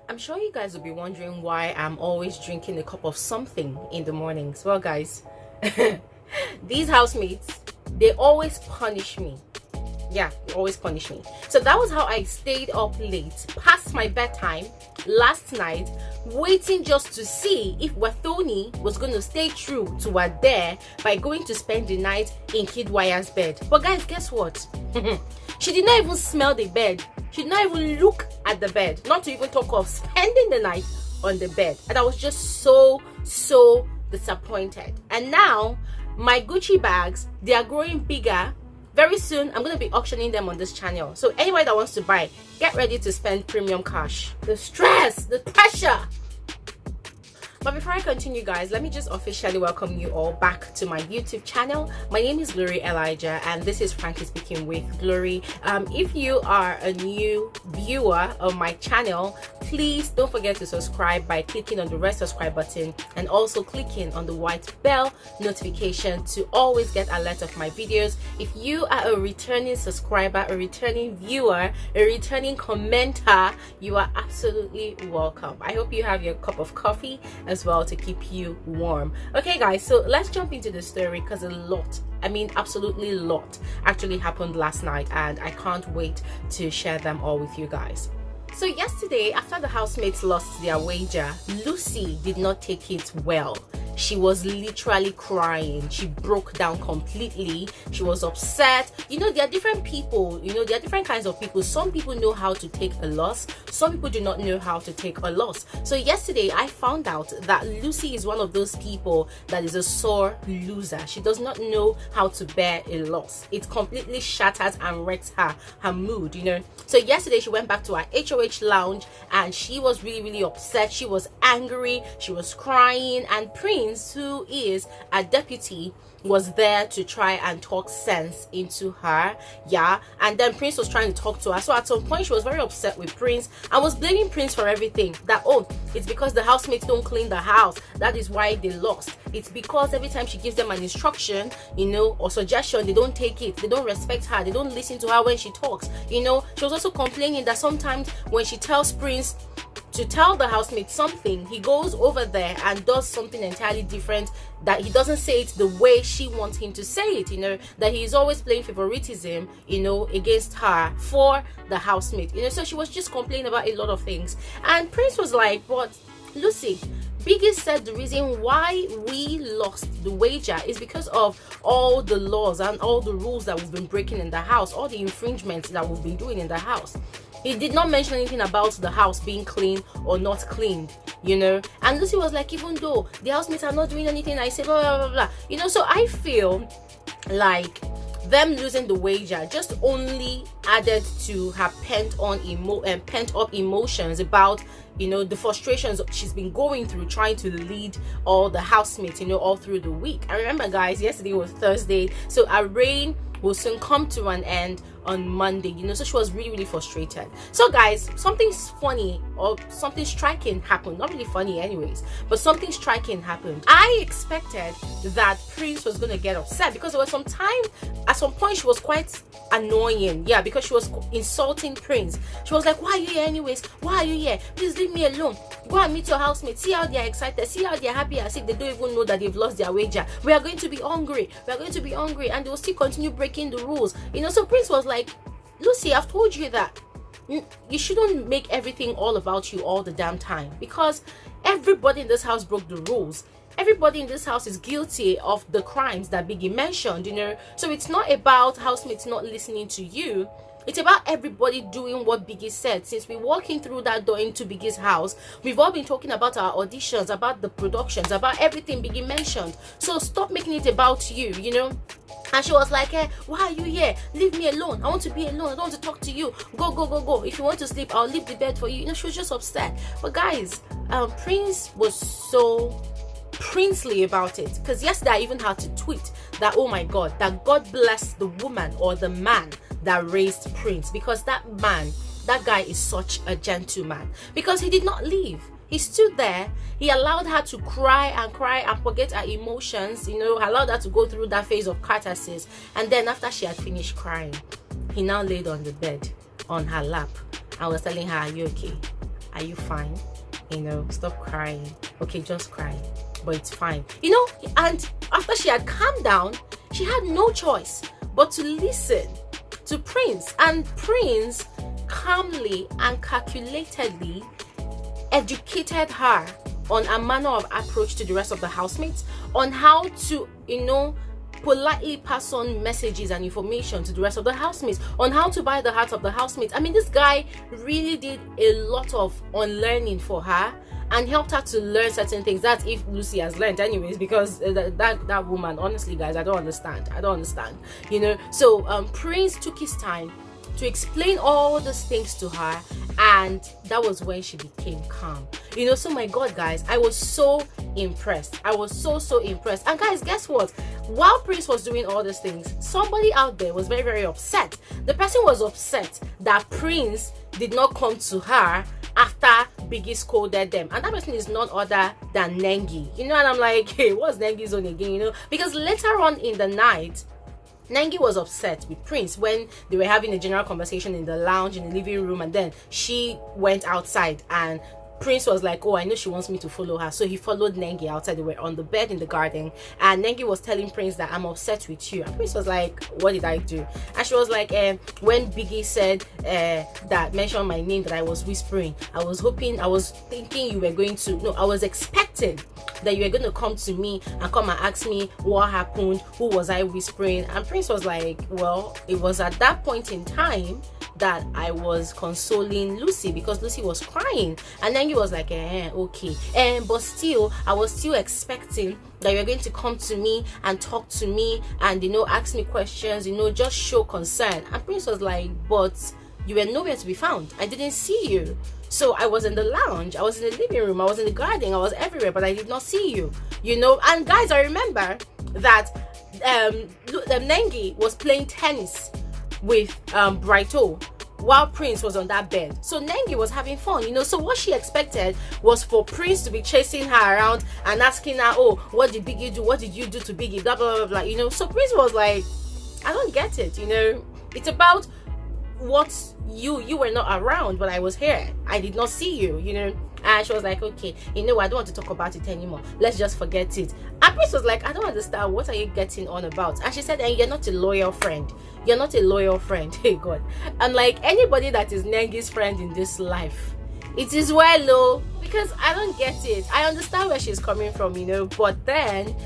I'm sure you guys will be wondering why I'm always drinking a cup of something in the mornings. Well, guys, these housemates, they always punish me. Yeah, they always punish me. So that was how I stayed up late past my bedtime last night, waiting just to see if Wathoni was going to stay true to Adeyele by going to spend the night in Kiddwaya's bed. But guys, guess what? She did not even smell the bed. She did not even look at the bed, not to even talk of spending the night on the bed. And I was just so disappointed. And now my Gucci bags, they are growing bigger. Very soon I'm going to be auctioning them on this channel, so anybody that wants to buy, get ready to spend premium cash. The stress, the pressure. But before I continue, guys, let me just officially welcome you all back to my YouTube channel. My name is Bbnaija, and this is Frankly Speaking with Glory. If you are a new viewer of my channel, please don't forget to subscribe by clicking on the red subscribe button and also clicking on the white bell notification to always get alert of my videos. If you are a returning subscriber, a returning viewer, a returning commenter, you are absolutely welcome. I hope you have your cup of coffee as well to keep you warm. Okay guys, so let's jump into the story, because a lot, I mean absolutely a lot, actually happened last night, and I can't wait to share them all with you guys. So yesterday, after the housemates lost their wager, Lucy did not take it well. She was literally crying. She broke down completely. She was upset. You know, there are different people. You know, there are different kinds of people. Some people know how to take a loss. Some people do not know how to take a loss. So yesterday, I found out that Lucy is one of those people that is a sore loser. She does not know how to bear a loss. It completely shatters and wrecks her mood, you know. So yesterday, she went back to her HOH lounge and she was really upset. She was angry. She was crying, and Prince, who is a deputy, was there to try and talk sense into her. Yeah, and then Prince was trying to talk to her. So at some point she was very upset with Prince and was blaming Prince for everything. That, oh, it's because the housemates don't clean the house, that is why they lost. It's because every time she gives them an instruction, you know, or suggestion, they don't take it, they don't respect her, they don't listen to her when she talks. You know, she was also complaining that sometimes when she tells Prince to tell the housemate something, he goes over there and does something entirely different, that he doesn't say it the way she wants him to say it, you know, that he's always playing favoritism, you know, against her for the housemate, you know. So she was just complaining about a lot of things, and Prince was like, but Lucy, Biggie said the reason why we lost the wager is because of all the laws and all the rules that we've been breaking in the house, all the infringements that we've been doing in the house. He did not mention anything about the house being clean or not cleaned, you know. And Lucy was like, even though the housemates are not doing anything, I say blah blah blah, you know. So I feel like them losing the wager just only added to her pent up emotions about, you know, the frustrations she's been going through trying to lead all the housemates, you know, all through the week. I remember, guys, yesterday was Thursday, so our reign will soon come to an end on Monday, you know. So she was really frustrated. So guys, something funny or something striking happened. Not really funny anyways, but something striking happened. I expected that Prince was gonna get upset, because there was some time, at some point she was quite annoying, yeah, because she was insulting Prince. She was like, why are you here anyways? Why are you here? Please leave me alone. Go and meet your housemates. See how they are excited, see how they are happy, as if they don't even know that they've lost their wager. We are going to be hungry, we are going to be hungry, and they will still continue breaking the rules, you know. So Prince was like, Lucy, I've told you that you shouldn't make everything all about you all the damn time, because everybody in this house broke the rules. Everybody in this house is guilty of the crimes that Biggie mentioned, you know. So it's not about housemates not listening to you. It's about everybody doing what Biggie said. Since we walking through that door into Biggie's house, we've all been talking about our auditions, about the productions, about everything Biggie mentioned. So stop making it about you, you know. And she was like, hey, why are you here? Leave me alone. I want to be alone. I don't want to talk to you. Go. If you want to sleep, I'll leave the bed for you. You know, she was just upset. But guys, Prince was so princely about it, because yesterday I even had to tweet that, oh my god, that God bless the woman or the man that raised Prince, because that man, that guy is such a gentleman, because he did not leave. He stood there, he allowed her to cry and forget her emotions, you know, allowed her to go through that phase of catharsis, and then after she had finished crying, he now laid on the bed on her lap and was telling her, are you okay? are you fine? Stop crying. Okay, just cry, but it's fine. And after she had calmed down, she had no choice but to listen to Prince. And Prince calmly and calculatedly educated her on a manner of approach to the rest of the housemates, on how to, politely pass on messages and information to the rest of the housemates, on how to buy the hearts of the housemates. I mean, this guy really did a lot of unlearning for her and helped her to learn certain things. That's if Lucy has learned anyways, because that woman, honestly guys, I don't understand. So Prince took his time to explain all these things to her, and that was when she became calm. So my God, guys, I was so impressed. I was so impressed. And guys, guess what? While Prince was doing all these things, somebody out there was very, very upset. The person was upset that Prince did not come to her after Biggie scolded them, and that person is none other than Nengi. And I'm like, hey, what's Nengi's on again? Because later on in the night, Nengi was upset with Prince when they were having a general conversation in the lounge, in the living room, and then she went outside, and Prince was like, oh, I know she wants me to follow her. So he followed Nengi outside. They were on the bed in the garden, and Nengi was telling Prince that I'm upset with you. And Prince was like, what did I do? And she was like, when Biggie said that, mentioned my name, that I was whispering, I was thinking you were going to, no, I was expecting that you were going to come to me and come and ask me what happened, who was I whispering. And Prince was like, well, it was at that point in time that I was consoling Lucy because Lucy was crying. And then he was like, okay, but still I was still expecting that you're going to come to me and talk to me and ask me questions, just show concern. And Prince was like, but you were nowhere to be found. I didn't see you. So I was in the lounge, I was in the living room, I was in the garden, I was everywhere, but I did not see you. And guys, I remember that Nengi was playing tennis with Brighto while Prince was on that bed. So Nengi was having fun, so what she expected was for Prince to be chasing her around and asking her, oh, what did Biggie do? What did you do to Biggie? Blah, blah, blah, blah, So Prince was like, I don't get it, It's about what you were not around, but I was here. I did not see you, And she was like, okay, I don't want to talk about it anymore. Let's just forget it. And Prince was like, I don't understand. What are you getting on about? And she said, and you're not a loyal friend. You're not a loyal friend. Hey, God. I'm like, anybody that is Nengi's friend in this life, it is well, because I don't get it. I understand where she's coming from, but then,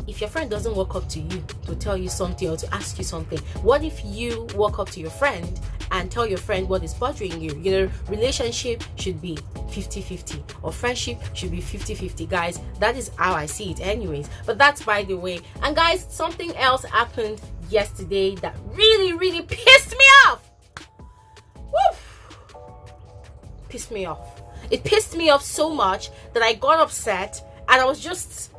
if your friend doesn't walk up to you to tell you something or to ask you something, what if you walk up to your friend and tell your friend what is bothering you? Relationship should be 50-50, or friendship should be 50-50. Guys, that is how I see it anyways. But that's by the way. And guys, something else happened yesterday that really pissed me off. Woo! Pissed me off. It pissed me off so much that I got upset, and I was just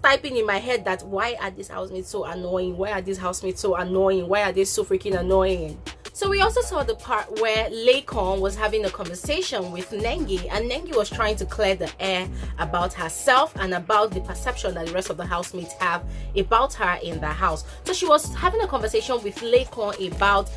typing in my head that why are these housemates so annoying? Why are these housemates so annoying? Why are they so freaking annoying? So we also saw the part where Laycon was having a conversation with Nengi, and Nengi was trying to clear the air about herself and about the perception that the rest of the housemates have about her in the house. So she was having a conversation with Laycon about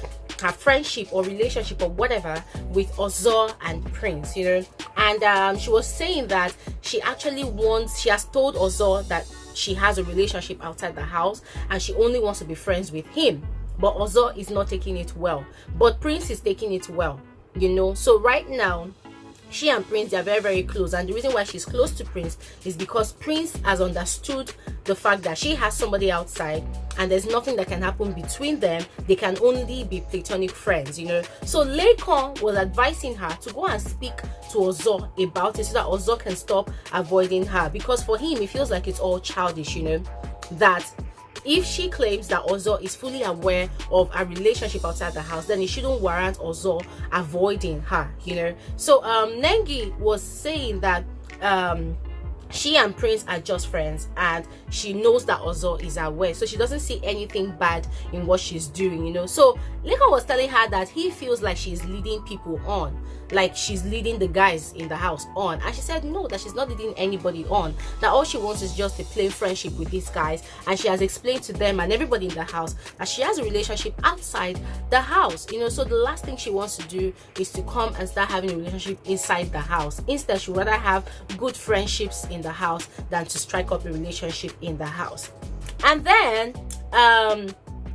her friendship or relationship or whatever with Ozo and Prince, and she was saying that she has told Ozo that she has a relationship outside the house and she only wants to be friends with him. But Ozo is not taking it well, but Prince is taking it well, So right now, she and Prince, they are very, very close, and the reason why she's close to Prince is because Prince has understood the fact that she has somebody outside and there's nothing that can happen between them. They can only be platonic friends, So Laycon was advising her to go and speak to Ozo about it so that Ozo can stop avoiding her, because for him it feels like it's all childish, that if she claims that Ozo is fully aware of a relationship outside the house, then it shouldn't warrant Ozo avoiding her, So Nengi was saying that she and Prince are just friends, and she knows that Ozo is aware, so she doesn't see anything bad in what she's doing, you know. So Laycon was telling her that he feels like she's leading people on, like she's leading the guys in the house on, and she said no, that she's not leading anybody on, that all she wants is just a plain friendship with these guys. And she has explained to them and everybody in the house that she has a relationship outside the house, you know. So the last thing she wants to do is to come and start having a relationship inside the house. Instead, she would rather have good friendships in the house than to strike up a relationship in the house. And then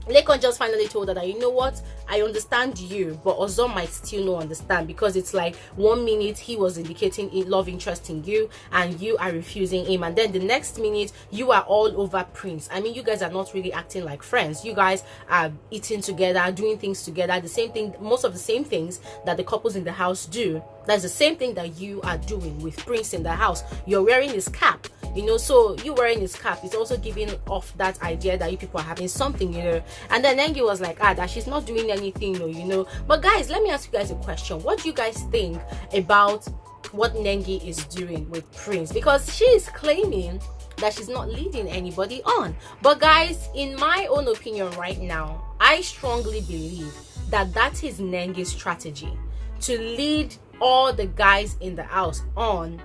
Laycon just finally told her that, you know what, I understand you, but Ozo might still not understand, because it's like 1 minute he was indicating a love interest in you and you are refusing him, and then the next minute you are all over Prince. I mean, you guys are not really acting like friends. You guys are eating together, doing things together, the same thing, most of the same things that the couples in the house do. That's the same thing that you are doing with Prince in the house. You're wearing his cap, you know, so you wearing his cap is also giving off that idea that you people are having something, you know. And then Nengi was like, that she's not doing anything, you know. But guys, let me ask you guys a question. What do you guys think about what Nengi is doing with Prince? Because she is claiming that she's not leading anybody on. But guys, in my own opinion right now, I strongly believe that that is Nengi's strategy, to lead all the guys in the house on,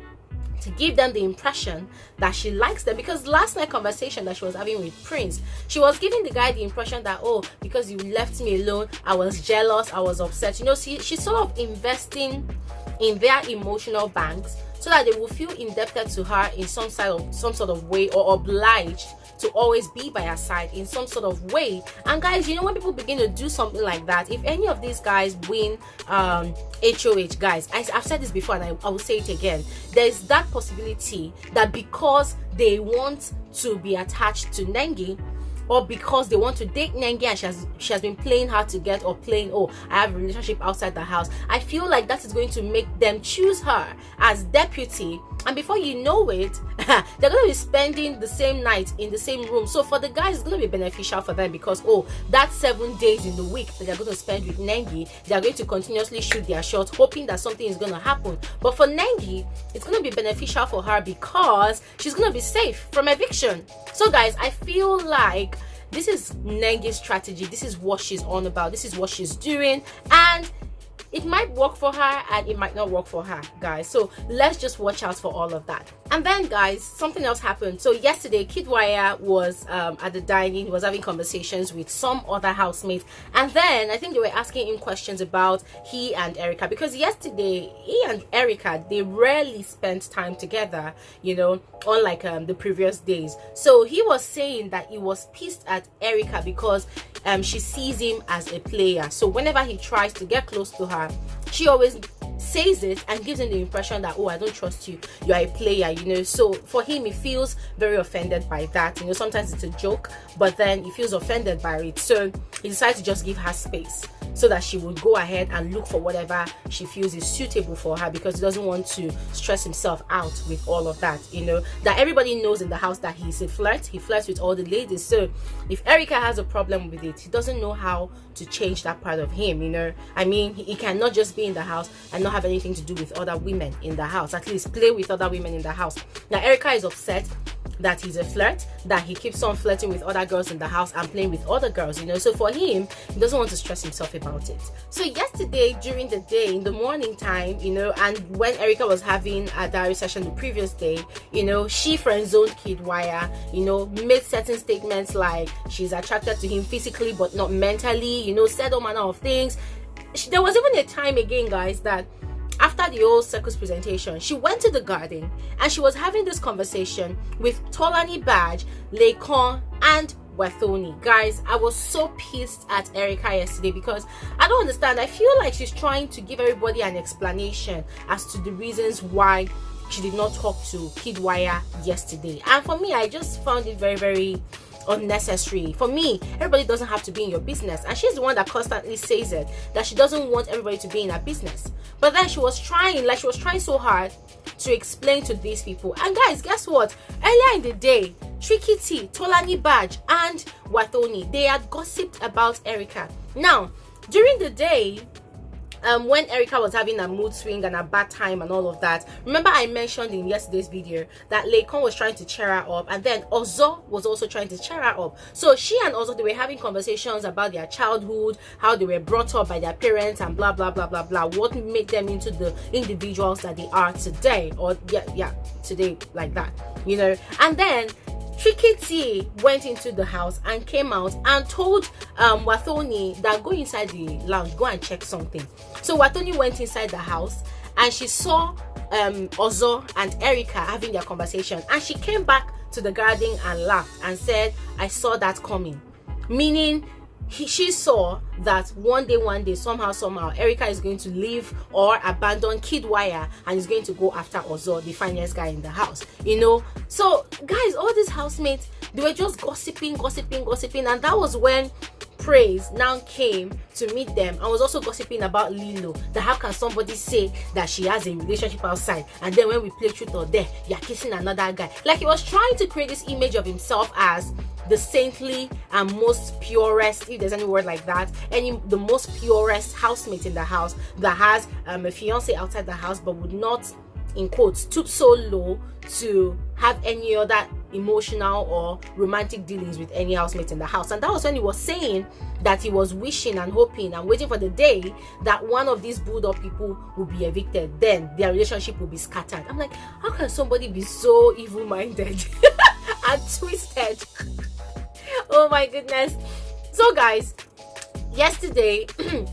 to give them the impression that she likes them. Because last night conversation that she was having with Prince, she was giving the guy the impression that, oh, because you left me alone, I was jealous, I was upset, you know. She's sort of investing in their emotional banks so that they will feel indebted to her in some sort of way, or obliged to always be by her side in some sort of way. And guys, you know, when people begin to do something like that, if any of these guys win HOH, guys, I've said this before and I will say it again, there's that possibility that because they want to be attached to Nengi, or because they want to date Nengi and she has been playing hard to get, or playing, oh, I have a relationship outside the house, I feel like that is going to make them choose her as deputy. And before you know it, they're going to be spending the same night in the same room. So for the guys, it's going to be beneficial for them, because, oh, that's 7 days in the week that they're going to spend with Nengi, they're going to continuously shoot their shots, hoping that something is going to happen. But for Nengi, it's going to be beneficial for her because she's going to be safe from eviction. So guys, I feel like this is Nengi's strategy. This is what she's on about. This is what she's doing. And it might work for her and it might not work for her, guys. So let's just watch out for all of that. And then guys, something else happened. So yesterday, Kiddwaya was at the dining. He was having conversations with some other housemates, and then I think they were asking him questions about he and Erica, because yesterday he and Erica, they rarely spent time together, you know, unlike the previous days. So he was saying that he was pissed at Erica because she sees him as a player. So whenever he tries to get close to her, she always says it and gives him the impression that, oh, I don't trust you, you are a player, you know. So for him, he feels very offended by that, you know. Sometimes it's a joke, but then he feels offended by it. So he decided to just give her space so that she would go ahead and look for whatever she feels is suitable for her, because he doesn't want to stress himself out with all of that, you know. That everybody knows in the house that he's a flirt. He flirts with all the ladies. So if Erica has a problem with it, he doesn't know how to change that part of him, you know. I mean, he cannot just be in the house and not have anything to do with other women in the house. At least play with other women in the house. Now Erica is upset that he's a flirt, that he keeps on flirting with other girls in the house and playing with other girls, you know. So for him, he doesn't want to stress himself about it. So yesterday during the day, in the morning time, you know, and when Erica was having a diary session the previous day, you know, she friend-zoned Kiddwaya, you know, made certain statements like she's attracted to him physically but not mentally, you know, said all manner of things. There was even a time again, guys, that after the old circus presentation, she went to the garden and she was having this conversation with Tolani Badge, Laycon, and Wathoni. Guys, I was so pissed at Erica yesterday because I don't understand. I feel like she's trying to give everybody an explanation as to the reasons why she did not talk to Kiddwaya yesterday. And for me, I just found it very, very unnecessary. For me, everybody doesn't have to be in your business, and she's the one that constantly says it, that she doesn't want everybody to be in her business. But then she was trying so hard to explain to these people. And guys, guess what? Earlier in the day, Tricky T, Tolani Badge, and Wathoni, they had gossiped about Erica. Now during the day, when Erica was having a mood swing and a bad time and all of that, remember I mentioned in yesterday's video that Laycon was trying to cheer her up, and then Ozo was also trying to cheer her up. So she and Ozo, they were having conversations about their childhood, how they were brought up by their parents, and blah blah blah blah blah, what made them into the individuals that they are today, or today, like that, you know. And then Tricky T went into the house and came out and told Wathoni that go inside the lounge, go and check something. So Wathoni went inside the house and she saw Ozo and Erica having their conversation, and she came back to the garden and laughed and said, I saw that coming. Meaning she saw that one day, somehow, Erica is going to leave or abandon Kiddwaya and is going to go after Ozo, the finest guy in the house, you know. So guys, all these housemates, they were just gossiping, and that was when Praise now came to meet them and was also gossiping about Lilo, that how can somebody say that she has a relationship outside, and then when we play truth or dare, you're kissing another guy. Like, he was trying to create this image of himself as the saintly and most purest, if there's any word like that, the most purest housemate in the house, that has a fiance outside the house but would not, in quotes, stoop so low to have any other emotional or romantic dealings with any housemate in the house. And that was when he was saying that he was wishing and hoping and waiting for the day that one of these bulldog people will be evicted, then their relationship will be scattered. I'm like, how can somebody be so evil-minded and twisted? Oh my goodness. So guys, yesterday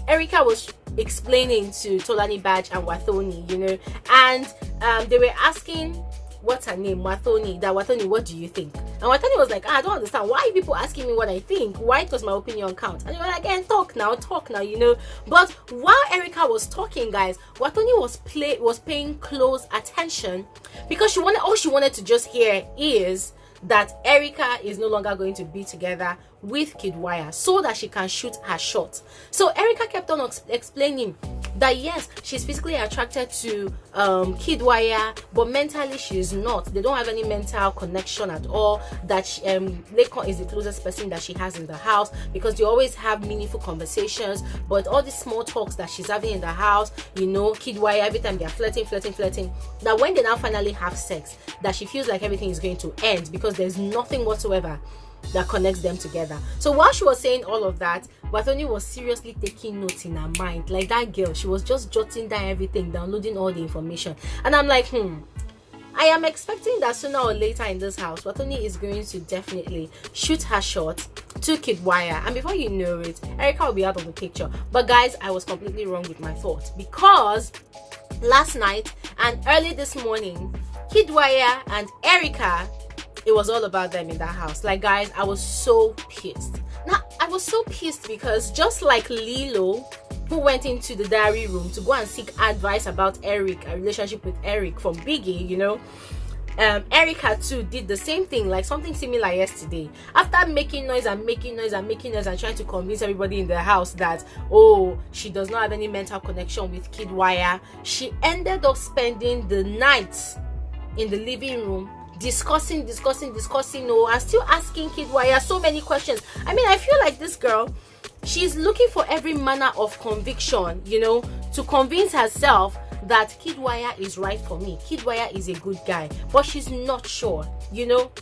Erica was explaining to Tolani Badge and Wathoni, you know, and they were asking, what's her name, Wathoni, that Wathoni, what do you think? And Wathoni was like, I don't understand, why are people asking me what I think? Why does my opinion count? And they were like, again, talk now, you know. But while Erica was talking, guys, Wathoni was paying close attention, because all she wanted to just hear is that Erica is no longer going to be together with Kiddwaya so that she can shoot her shot. So Erica kept on explaining that yes, she's physically attracted to Kiddwaya, but mentally she is not. They don't have any mental connection at all. That Laycon is the closest person that she has in the house, because they always have meaningful conversations. But all these small talks that she's having in the house, you know, Kiddwaya, every time they're flirting, that when they now finally have sex, that she feels like everything is going to end because there's nothing whatsoever that connects them together. So while she was saying all of that, Wathoni was seriously taking notes in her mind. Like that girl, she was just jotting down everything, downloading all the information. And I'm like, I am expecting that sooner or later in this house, Wathoni is going to definitely shoot her shot to Kiddwaya, and before you know it, Erica will be out of the picture. But guys, I was completely wrong with my thought, because last night and early this morning, Kiddwaya and Erica, it was all about them in that house. Like guys, I was so pissed. Now, I was so pissed because just like Lilo, who went into the diary room to go and seek advice about Eric, a relationship with Eric from Biggie, you know, Erica too did the same thing, like something similar yesterday. After making noise and trying to convince everybody in the house that, oh, she does not have any mental connection with Kiddwaya, she ended up spending the night in the living room discussing, and still asking Kiddwaya so many questions. I mean, I feel like this girl, she's looking for every manner of conviction, you know, to convince herself that Kiddwaya is right for me, Kiddwaya is a good guy, but she's not sure, you know.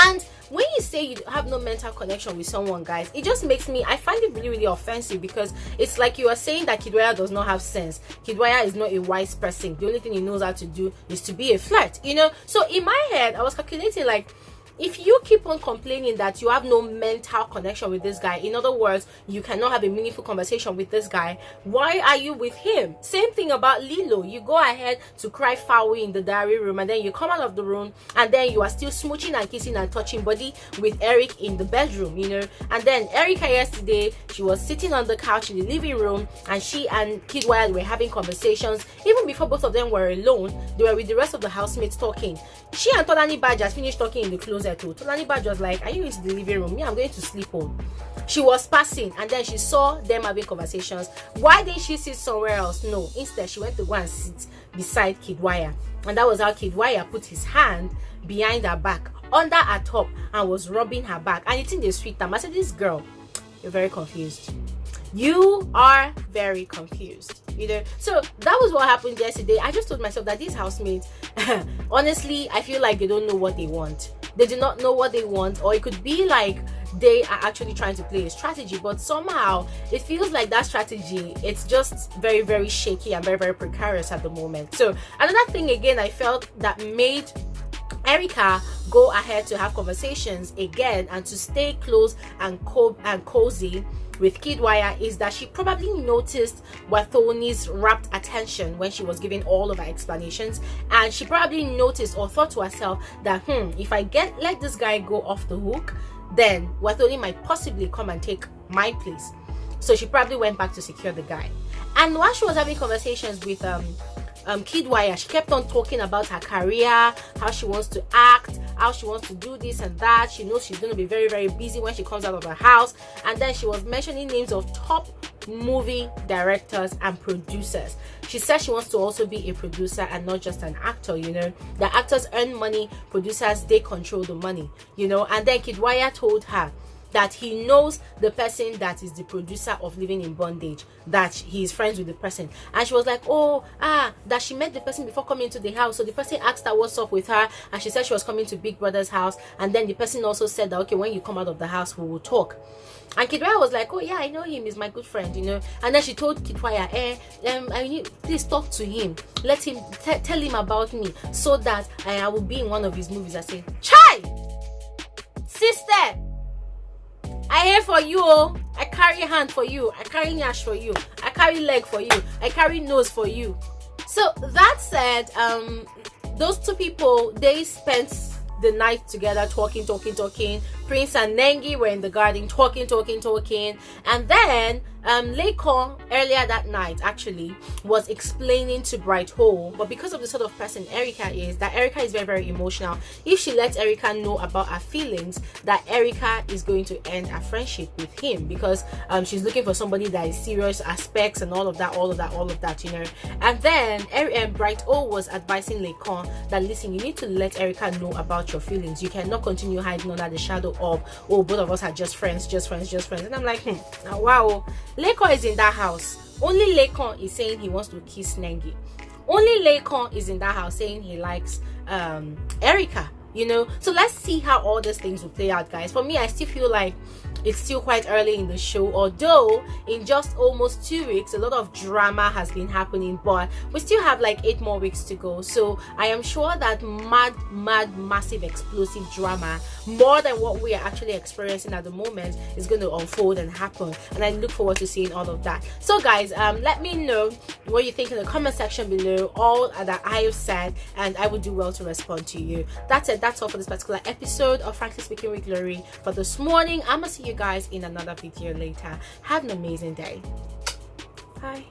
And when you say you have no mental connection with someone, guys, it just makes me, I find it really, really offensive, because it's like you are saying that Kiddwaya does not have sense. Kiddwaya is not a wise person. The only thing he knows how to do is to be a flirt, you know. So in my head, I was calculating, like, if you keep on complaining that you have no mental connection with this guy, in other words, you cannot have a meaningful conversation with this guy, why are you with him? Same thing about Lilo. You go ahead to cry foul in the diary room, and then you come out of the room, and then you are still smooching and kissing and touching body with Eric in the bedroom, you know. And then Erica yesterday, she was sitting on the couch in the living room, and she and Kiddwaya were having conversations. Even before both of them were alone, they were with the rest of the housemates talking. She and Tolani Badge just finished talking in the closet. Tolani Badge was like, are you into the living room? Yeah, I'm going to sleep home. She was passing, and then she saw them having conversations. Why didn't she sit somewhere else? No, instead she went to go and sit beside Kiddwaya, and that was how Kiddwaya put his hand behind her back, under her top, and was rubbing her back. And it's in the sweet time. I said, this girl, you're very confused. You are very confused, you know. So that was what happened yesterday. I just told myself that these housemates, honestly, I feel like they don't know what they want. They do not know what they want, or it could be like they are actually trying to play a strategy, but somehow it feels like that strategy, it's just very, very shaky and very, very precarious at the moment. So another thing again I felt that made Erica go ahead to have conversations again and to stay close and cozy with Kiddwaya is that she probably noticed Wathoni's rapt attention when she was giving all of her explanations, and she probably noticed or thought to herself that if I let this guy go off the hook, then Wathoni might possibly come and take my place. So she probably went back to secure the guy. And while she was having conversations with Kiddwaya, she kept on talking about her career, how she wants to act, how she wants to do this and that. She knows she's going to be very, very busy when she comes out of her house. And then she was mentioning names of top movie directors and producers. She said she wants to also be a producer and not just an actor, you know. The actors earn money, producers, they control the money, you know. And then Kiddwaya told her that he knows the person that is the producer of Living in Bondage, that he is friends with the person. And she was like, that she met the person before coming to the house. So the person asked her what's up with her, and she said she was coming to Big Brother's house. And then the person also said that, okay, when you come out of the house, we will talk. And Kiddwaya was like, oh yeah, I know him, he's my good friend, you know. And then she told Kiddwaya, please talk to him, let him tell him about me, so that I will be in one of his movies. I said, chai, sister, I here for you, oh. I carry hand for you, I carry nyash for you, I carry leg for you, I carry nose for you. So that said, those two people, they spent the night together talking. Prince and Nengi were in the garden talking, and then Laycon earlier that night actually was explaining to Bright Hole, but because of the sort of person Erica is, that Erica is very, very emotional. If she lets Erica know about her feelings, that Erica is going to end a friendship with him, because she's looking for somebody that is serious, aspects and all of that, you know. And then Bright Hole was advising Laycon that, listen, you need to let Erica know about your feelings. You cannot continue hiding under the shadow of, oh, both of us are just friends. And I'm like, wow, Laycon is in that house. Only Laycon is saying he wants to kiss Nengi. Only Laycon is in that house saying he likes Erica, you know. So let's see how all these things will play out, guys. For me, I still feel like it's still quite early in the show, although in just almost 2 weeks a lot of drama has been happening, but we still have like 8 more weeks to go. So I am sure that massive explosive drama, more than what we are actually experiencing at the moment, is going to unfold and happen, and I look forward to seeing all of that. So guys, let me know what you think in the comment section below, all that I have said, and I would do well to respond to you. That's it, that's all for this particular episode of Frankly Speaking with Glory for this morning. I'm gonna see you guys in another video later. Have an amazing day. Bye.